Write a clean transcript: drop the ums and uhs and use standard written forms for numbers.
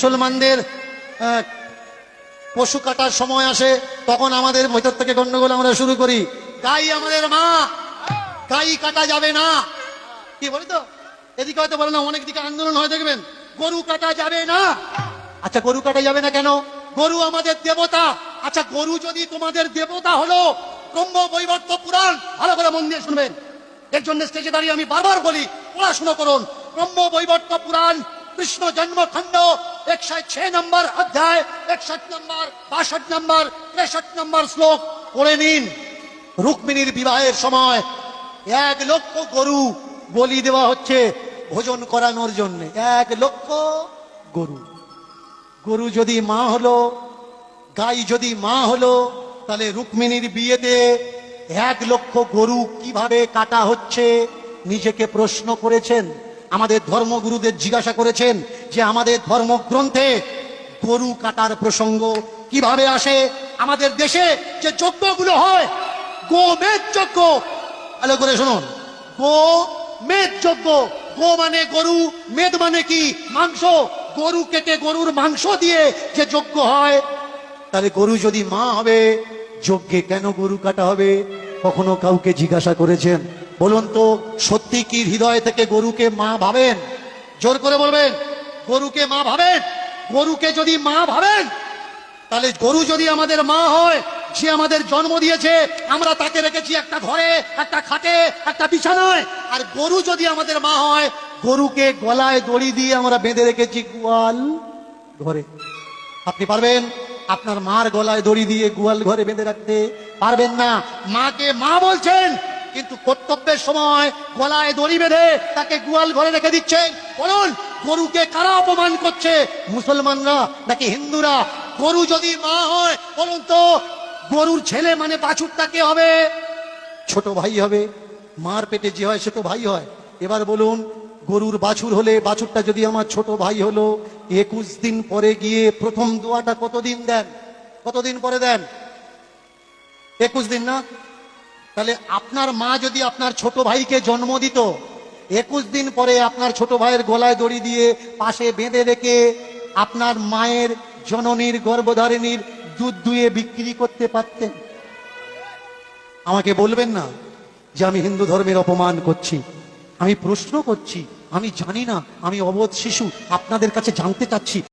মুসলমানদের পশু কাটার সময় আসে, তখন আমাদের ভেতর থেকে গন্ডগোল আমরা শুরু করি। গাই আমাদের মা, গাই কাটা যাবে না, কি বলি তো? এদিকে হয়তো বলে না, অনেক দিকে আন্দোলন হয় দেখবেন, গরু কাটা যাবে না। আচ্ছা, গরু কাটা যাবে না কেন? গরু আমাদের দেবতা। আচ্ছা, গরু যদি তোমাদের দেবতা হলো, ব্রহ্ম বৈবর্ত পুরাণ ভালো করে মন দিয়ে শুনবেন, এর জন্য স্টেজে দাঁড়িয়ে আমি বারবার বলি, পড়াশোনা করুন। ব্রহ্ম বৈবর্ত পুরাণ কৃষ্ণ জন্মখণ্ড 106 নম্বর অধ্যায় 61 নম্বর 62 নম্বর 63 নম্বর শ্লোক পড়ে নিন। রুক্মিণীর বিবাহের সময় 1 লক্ষ গরু বলি দেওয়া হচ্ছে ভোজন করানোর জন্য। 1 লক্ষ গরু। গরু যদি মা হলো, গাই যদি মা হলো, তাহলে রুক্মিণীর বিয়েতে 1 লক্ষ গরু কিভাবে কাটা হচ্ছে নিজেকে প্রশ্ন করেছেন? আমাদের ধর্মগুরুদের জিজ্ঞাসা করেছেন যে আমাদের ধর্মগ্রন্থে গরু কাটার প্রসঙ্গ কিভাবে আসে? আমাদের দেশে যে যজ্ঞগুলো হয়, গোমেদ যজ্ঞ, ভালো করে শুনুন, গোমেদ যজ্ঞ। গো মানে গরু, মেদ মানে কি? মাংস। গরু কেটে গরুর মাংস দিয়ে যে যজ্ঞ হয়, তাহলে গরু যদি মা হবে, যজ্ঞে কেন গরু কাটা হবে? কখনো কাউকে জিজ্ঞাসা করেছেন? বলুন তো, সত্যি কি হৃদয় থেকে গরুকে মা ভাবেন? জোর করে বলবেন, গরুকে মা ভাবেন? গরুকে যদি মা ভাবেন, তাহলে গরু যদি আমাদের মা হয়, সে আমাদের জন্ম দিয়েছে, আমরা তাকে রেখেছি একটা ঘরে, একটা খাটে, একটা বিছানায়। আর গরু যদি আমাদের মা হয়, গরুকে গলায় দড়ি দিয়ে আমরা বেঁধে রেখেছি গোয়াল ঘরে। আপনি পারবেন আপনার মার গলায় দড়ি দিয়ে গোয়াল ঘরে বেঁধে রাখতে? পারবেন না। মাকে মা বলছেন, কিন্তু কর্তব্যের সময় গলায় দড়ি বেঁধে তাকে গোয়াল ঘরে রেখে দিচ্ছেন। বলুন, গরুকে কারা অপমান করছে? মুসলমানরা নাকি হিন্দুরা? গরু যদি মা হয়, বলুন তো, গরুর ছেলে মানে বাছুরটা কে হবে? ছোট ভাই হবে। মার পেটে যে হয় সে তো ভাই হয়। এবার বলুন, গরুর বাছুর হলে, বাছুরটা যদি আমার ছোট ভাই হলো, 21 দিন পরে গিয়ে প্রথম দোয়াটা কতদিন দেন? কতদিন পরে দেন? 21 দিন না? তাহলে আপনার মা যদি আপনার ছোট ভাইকে জন্ম দিত, 21 দিন পরে আপনার ছোট ভাইয়ের গলায় দড়ি দিয়ে পাশে বেঁধে রেখে আপনার মায়ের জননীর গর্ভধারিণীর দুধ দুয়ে বিক্রি করতে পারতেন? আমাকে বলবেন না যে আমি হিন্দু ধর্মের অপমান করছি। আমি প্রশ্ন করছি, আমি জানি না, আমি অবোধ শিশু, আপনাদের কাছে জানতে চাচ্ছি।